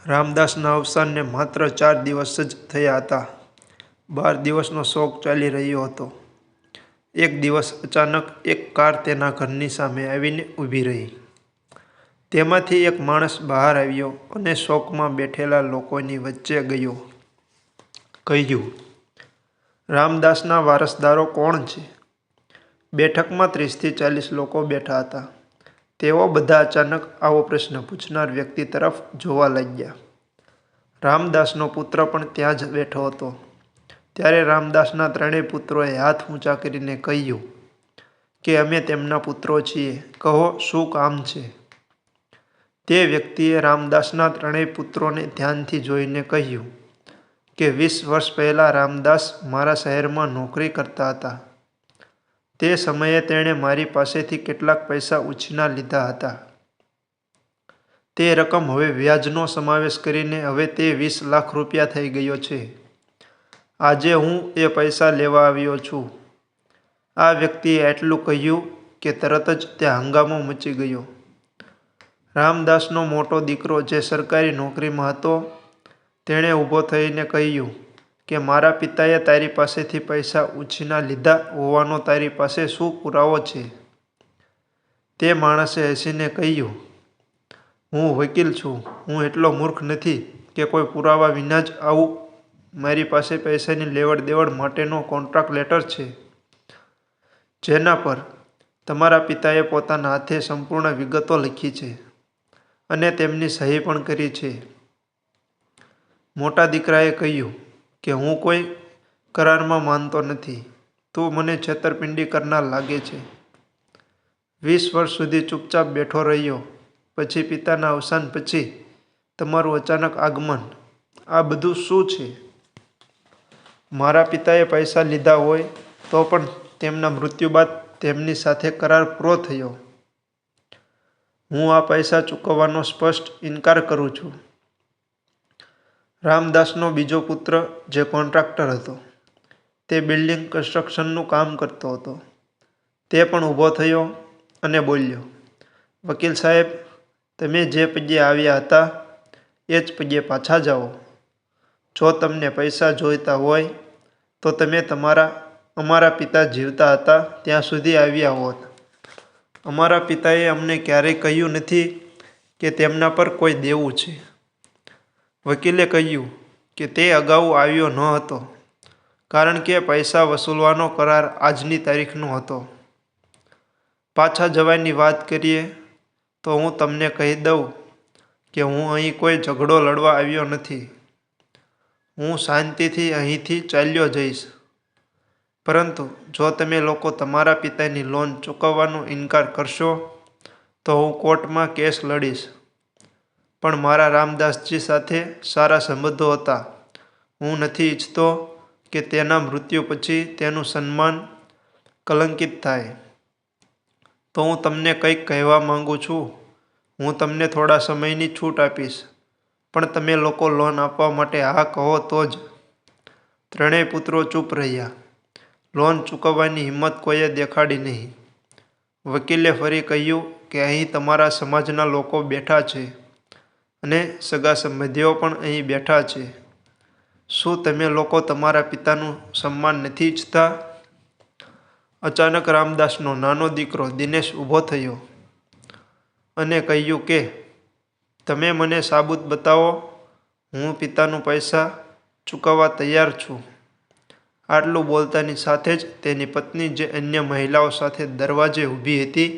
રામદાસના અવસાનને માત્ર 4 દિવસ જ થયા હતા. 12 દિવસનો શોક ચાલી રહ્યો હતો. એક દિવસ અચાનક એક કાર તેના ઘરની સામે આવીને ઊભી રહી. તેમાંથી એક માણસ બહાર આવ્યો અને શોકમાં બેઠેલા લોકોની વચ્ચે ગયો. કહ્યું, રામદાસના વારસદારો કોણ છે? બેઠકમાં 30 થી 40 લોકો બેઠા હતા. તેઓ બધા અચાનક આવો પ્રશ્ન પૂછનાર વ્યક્તિ તરફ જોવા લાગ્યા. રામદાસનો પુત્ર પણ ત્યાં જ બેઠો હતો. ત્યારે રામદાસના ત્રણેય પુત્રોએ હાથ ઊંચા કરીને કહ્યું કે અમે તેમના પુત્રો છીએ, કહો શું કામ છે? તે વ્યક્તિએ રામદાસના ત્રણેય પુત્રોને ધ્યાનથી જોઈને કહ્યું કે 20 વર્ષ પહેલાં રામદાસ મારા શહેરમાં નોકરી કરતા હતા. તે સમયે તેણે મારી પાસેથી કેટલાક પૈસા ઉછીના લીધા હતા. તે રકમ હવે વ્યાજનો સમાવેશ કરીને હવે તે 20 લાખ રૂપિયા થઈ ગયો છે. આજે હું એ પૈસા લેવા આવ્યો છું. આ વ્યક્તિએ આટલું કહ્યું કે તરત જ ત્યાં હંગામો મચી ગયો. રામદાસનો મોટો દીકરો જે સરકારી નોકરીમાં હતો, તેણે ઊભો થઈને કહ્યું કે મારા પિતાએ તારી પાસેથી પૈસા ઉછીના લીધા હોવાનો તારી પાસે શું પુરાવો છે? તે માણસે હસીને કહ્યું, હું વકીલ છું. હું એટલો મૂર્ખ નથી કે કોઈ પુરાવા વિના જ આવું. મારી પાસે પૈસાની લેવડ દેવડ માટેનો કોન્ટ્રાક્ટ લેટર છે, જેના પર તમારા પિતાએ પોતાના હાથે સંપૂર્ણ વિગતો લખી છે અને તેમની સહી પણ કરી છે. મોટા દીકરાએ કહ્યું કે હું કોઈ કરારમાં માનતો નથી. તું મને છેતરપિંડી કરનાર લાગે છે. 20 વર્ષ સુધી ચૂપચાપ બેઠો રહ્યો, પછી પિતાના અવસાન પછી તમારું અચાનક આગમન, આ બધું શું છે? મારા પિતાએ પૈસા લીધા હોય તો પણ તેમના મૃત્યુ બાદ તેમની સાથે કરાર પૂરો થયો. હું આ પૈસા ચૂકવવાનો સ્પષ્ટ ઇનકાર કરું છું. રામદાસનો બીજો પુત્ર જે કોન્ટ્રાક્ટર હતો, તે બિલ્ડિંગ કન્સ્ટ્રક્શનનું કામ કરતો હતો. તે પણ ઊભો થયો અને બોલ્યો, વકીલ સાહેબ, તમે જે પગે આવ્યા હતા એ જ પગે પાછા જાઓ. જો તમને પૈસા જોઈતા હોય તો તમે અમારા પિતા જીવતા હતા ત્યાં સુધી આવ્યા હોત. અમારા પિતાએ અમને ક્યારેય કહ્યું નથી કે તેમના પર કોઈ દેવું છે. વકીલે કહ્યું કે તે અગાઉ આવ્યો ન હતો, કારણ કે પૈસા વસૂલવાનો કરાર આજની તારીખનો હતો. પાછા જવાની વાત કરીએ તો હું તમને કહી દઉં કે હું અહીં કોઈ ઝઘડો લડવા આવ્યો નથી. હું શાંતિથી અહીંથી ચાલ્યો જઈશ. પરંતુ જો તમે લોકો તમારા પિતાની લોન ચૂકવવાનો ઇનકાર કરશો તો હું કોર્ટમાં કેસ લડીશ. પણ મારા રામદાસજી સાથે સારા સંબંધો હતા. હું નથી ઈચ્છતો કે તેના મૃત્યુ પછી તેનું સન્માન કલંકિત થાય. તો હું તમને કંઈક કહેવા માંગુ છું. હું તમને થોડા સમયની છૂટ આપીશ, પણ તમે લોકો લોન આપવા માટે હા કહો તો જ. ત્રણેય પુત્રો ચૂપ રહ્યા. લોન ચૂકવવાની હિંમત કોઈએ દેખાડી નહીં. વકીલે ફરી કહ્યું કે અહીં તમારા સમાજના લોકો બેઠા છે અને સગા સંબંધીઓ પણ અહીં બેઠા છે. શું તમે લોકો તમારા પિતાનું સન્માન નથી ઈચ્છતા? અચાનક રામદાસનો નાનો દીકરો દિનેશ ઊભો થયો અને કહ્યું કે તમે મને સાબુત બતાવો. હું પિતાનું પૈસા ચૂકવવા તૈયાર છું. આટલું બોલતાની સાથે જ તેની પત્ની, જે અન્ય મહિલાઓ સાથે દરવાજે ઊભી હતી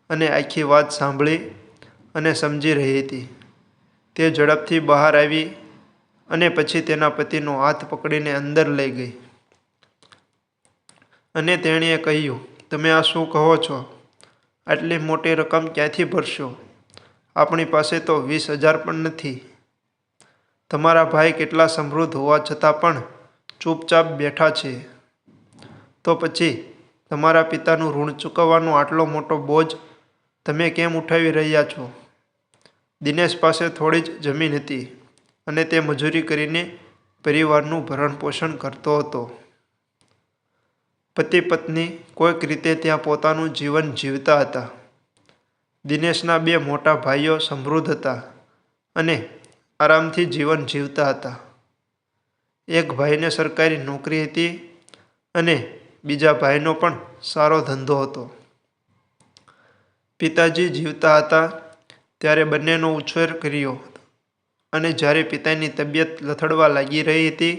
અને આખી વાત સાંભળી અને સમજી રહી હતી, તે ઝડપથી બહાર આવી અને પછી તેના પતિનો હાથ પકડીને અંદર લઈ ગઈ. અને તેણીએ કહ્યું, તમે આ શું કહો છો? આટલી મોટી રકમ ક્યાંથી ભરશો? આપણી પાસે તો 20,000 પણ નથી. તમારા ભાઈ કેટલા સમૃદ્ધ હોવા છતાં પણ ચૂપચાપ બેઠા છે. તો પછી તમારા પિતાનું ઋણ ચૂકવવાનો આટલો મોટો બોજ તમે કેમ ઉઠાવી રહ્યા છો? દિનેશ પાસે થોડી જ જમીન હતી અને તે મજૂરી કરીને પરિવારનું ભરણપોષણ કરતો હતો. પતિ પત્ની કોઈક રીતે ત્યાં પોતાનું જીવન જીવતા હતા. દિનેશના બે મોટા ભાઈઓ સમૃદ્ધ હતા અને આરામથી જીવન જીવતા હતા. એક ભાઈને સરકારી નોકરી હતી અને બીજા ભાઈનો પણ સારો ધંધો હતો. પિતાજી જીવતા હતા ત્યારે બંનેનો ઉછેર કર્યો અને જ્યારે પિતાની તબિયત લથડવા લાગી રહી હતી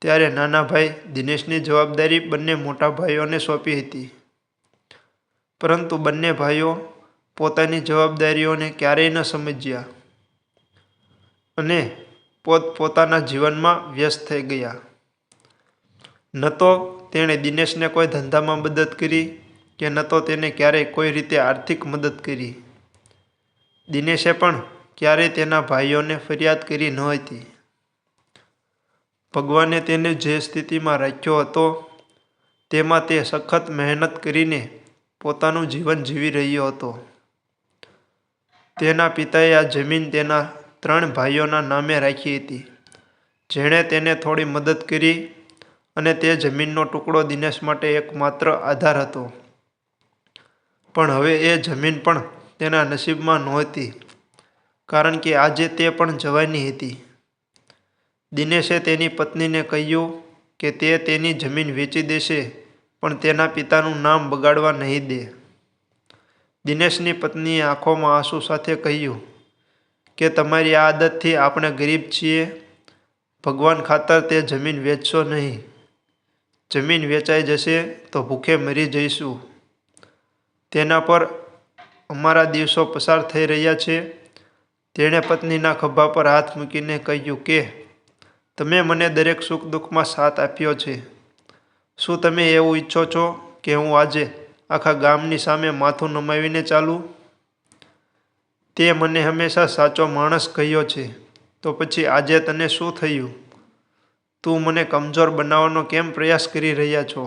ત્યારે નાના ભાઈ દિનેશની જવાબદારી બંને મોટા ભાઈઓને સોંપી હતી. પરંતુ બંને ભાઈઓ પોતાની જવાબદારીઓને ક્યારેય ન સમજ્યા અને પોતપોતાના જીવનમાં વ્યસ્ત થઈ ગયા. ન તો તેણે દિનેશને કોઈ ધંધામાં મદદ કરી કે ન તો તેને ક્યારેય કોઈ રીતે આર્થિક મદદ કરી. દિનેશે પણ ક્યારેય તેના ભાઈઓને ફરિયાદ કરી ન હતી. ભગવાને તેને જે સ્થિતિમાં રાખ્યો હતો તેમાં તે સખત મહેનત કરીને પોતાનું જીવન જીવી રહ્યો હતો. તેના પિતાએ આ જમીન તેના 3 ભાઈઓના નામે રાખી હતી, જેણે તેને થોડી મદદ કરી અને તે જમીનનો ટુકડો દિનેશ માટે એકમાત્ર આધાર હતો. પણ હવે એ જમીન પણ તેના નસીબમાં નહોતી, કારણ કે આજે તે પણ જવાની હતી. દિનેશે તેની પત્નીને કહ્યું કે તે તેની જમીન વેચી દેશે પણ તેના પિતાનું નામ બગાડવા નહીં દે. દિનેશની પત્નીએ આંખોમાં આંસુ સાથે કહ્યું કે તમારી આ આદતથી આપણે ગરીબ છીએ. ભગવાન ખાતર તે જમીન વેચશો નહીં. જમીન વેચાઈ જશે તો ભૂખે મરી જઈશું. તેના પર અમારા દિવસો પસાર થઈ રહ્યા છે. તેણે પત્નીના ખભા પર હાથ મૂકીને કહ્યું કે તમે મને દરેક સુખ દુઃખમાં સાથ આપ્યો છે. શું તમે એવું ઈચ્છો છો કે હું આજે આખા ગામની સામે માથું નમાવીને ચાલું? તે મને હંમેશા સાચો માણસ કહ્યો છે, તો પછી આજે તને શું થયું? તું મને કમજોર બનાવવાનો કેમ પ્રયાસ કરી રહ્યા છો?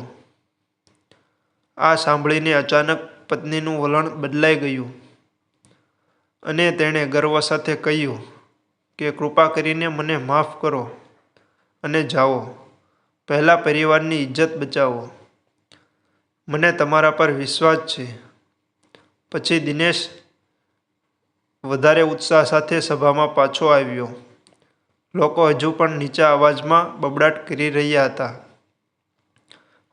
આ સાંભળીને અચાનક પત્નીનું વલણ બદલાઈ ગયું અને તેણે ગર્વ સાથે કહ્યું કે કૃપા કરીને મને માફ કરો અને જાઓ. પહેલાં પરિવારની ઇજ્જત બચાવો. મને તમારા પર વિશ્વાસ છે. પછી દિનેશ વધારે ઉત્સાહ સાથે સભામાં પાછો આવ્યો. લોકો હજુ પણ નીચા અવાજમાં બબડાટ કરી રહ્યા હતા.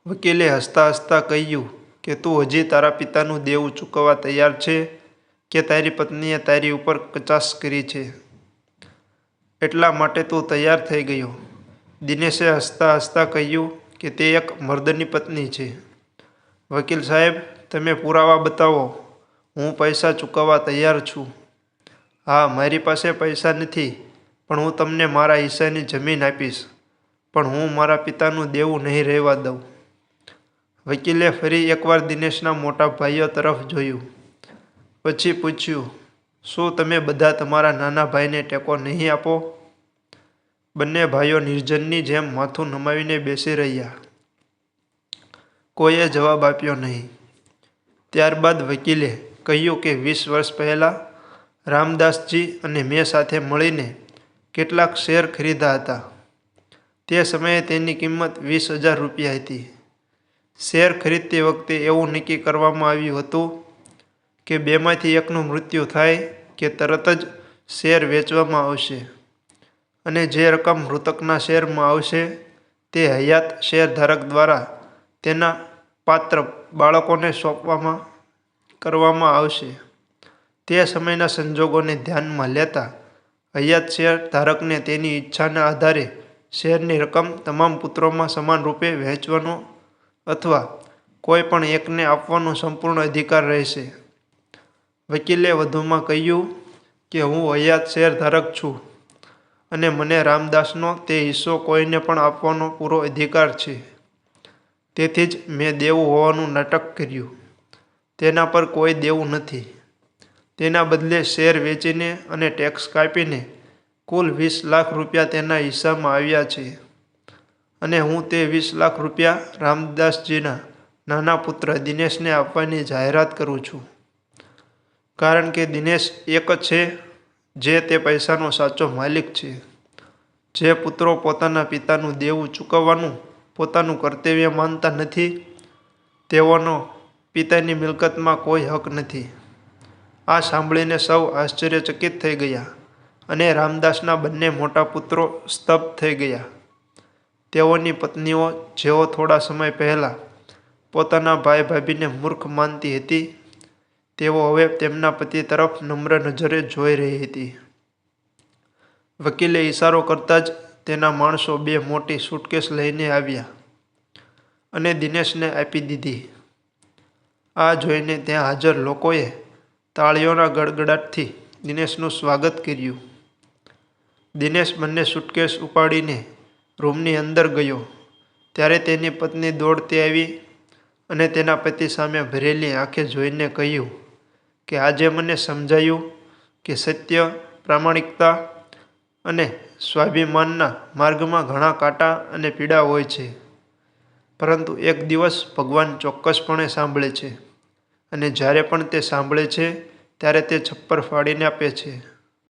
વકીલે હસતા હસતા કહ્યું કે તું હજી તારા પિતાનું દેવું ચૂકવવા તૈયાર છે કે તારી પત્નીએ તારી ઉપર કચાશ કરી છે, એટલા માટે તું તૈયાર થઈ ગયો? દિનેશે હસતા હસતા કહ્યું કે તે એક મર્દની પત્ની છે. વકીલ સાહેબ, તમે પુરાવા બતાવો. હું પૈસા ચૂકવવા તૈયાર છું. હા, મારી પાસે પૈસા નથી, પણ હું તમને મારા હિસ્સાની જમીન આપીશ, પણ હું મારા પિતાનું દેવું નહીં રહેવા દઉં. વકીલે ફરી એકવાર દિનેશના મોટા ભાઈઓ તરફ જોયું. પછી પૂછ્યું, શું તમે બધા તમારા નાના ભાઈને ટેકો નહીં આપો? બંને ભાઈઓ નિર્જનની જેમ માથું નમાવીને બેસી રહ્યા. કોઈએ જવાબ આપ્યો નહીં. ત્યારબાદ વકીલે કહ્યું કે 20 વર્ષ પહેલાં રામદાસજી અને મેં સાથે મળીને કેટલાક શેર ખરીદ્યા હતા. તે સમયે તેની કિંમત 20,000 રૂપિયા હતી. શેર ખરીદતી વખતે એવું નક્કી કરવામાં આવ્યું હતું કે બેમાંથી એકનું મૃત્યુ થાય કે તરત જ શેર વેચવામાં આવશે અને જે રકમ મૃતકના શેરમાં આવશે તે હયાત શેરધારક દ્વારા તેના પાત્ર બાળકોને સોંપવામાં કરવામાં આવશે. તે સમયના સંજોગોને ધ્યાનમાં લેતા હયાત શેરધારકને તેની ઈચ્છાના આધારે શેરની રકમ તમામ પુત્રોમાં સમાન રૂપે વહેંચવાનો અથવા કોઈ પણ એકને આપવાનો સંપૂર્ણ અધિકાર રહેશે. વકીલે વધુમાં કહ્યું કે હું હયાત શેરધારક છું અને મને રામદાસનો તે હિસ્સો કોઈને પણ આપવાનો પૂરો અધિકાર છે. તેથી જ મેં દેવું હોવાનું નાટક કર્યું. તેના પર કોઈ દેવું નથી. તેના બદલે શેર વેચીને અને ટેક્સ કાપીને કુલ 20 લાખ રૂપિયા તેના હિસ્સામાં આવ્યા છે અને હું તે 20 લાખ રૂપિયા રામદાસજીના નાના પુત્ર દિનેશને આપવાની જાહેરાત કરું છું. કારણ કે દિનેશ એક છે જે તે પૈસાનો સાચો માલિક છે. જે પુત્રો પોતાના પિતાનું દેવું ચૂકવવાનું પોતાનું કર્તવ્ય માનતા નથી, તેઓનો પિતાની મિલકતમાં કોઈ હક નથી. આ સાંભળીને સૌ આશ્ચર્યચકિત થઈ ગયા અને રામદાસના બંને મોટા પુત્રો સ્તબ્ધ થઈ ગયા. તેઓની પત્નીઓ, જેઓ થોડા સમય પહેલાં પોતાના ભાઈ ભાભીને મૂર્ખ માનતી હતી, તેઓ હવે તેમના પતિ તરફ નમ્ર નજરે જોઈ રહી હતી. વકીલે ઈશારો કરતાં જ તેના માણસો 2 મોટી સૂટકેસ લઈને આવ્યા અને દિનેશને આપી દીધી. આ જોઈને ત્યાં હાજર લોકોએ તાળીઓના ગડગડાટથી દિનેશનું સ્વાગત કર્યું. દિનેશ બંને સૂટકેસ ઉપાડીને રૂમની અંદર ગયો ત્યારે તેની પત્ની દોડતી આવી અને તેના પતિ સામે ભરેલી આંખે જોઈને કહ્યું કે આજે મને સમજાયું કે સત્ય, પ્રામાણિકતા અને સ્વાભિમાનના માર્ગમાં ઘણા કાંટા અને પીડા હોય છે, પરંતુ એક દિવસ ભગવાન ચોક્કસપણે સાંભળે છે, અને જ્યારે પણ તે સાંભળે છે ત્યારે તે છપ્પર ફાડીને આપે છે.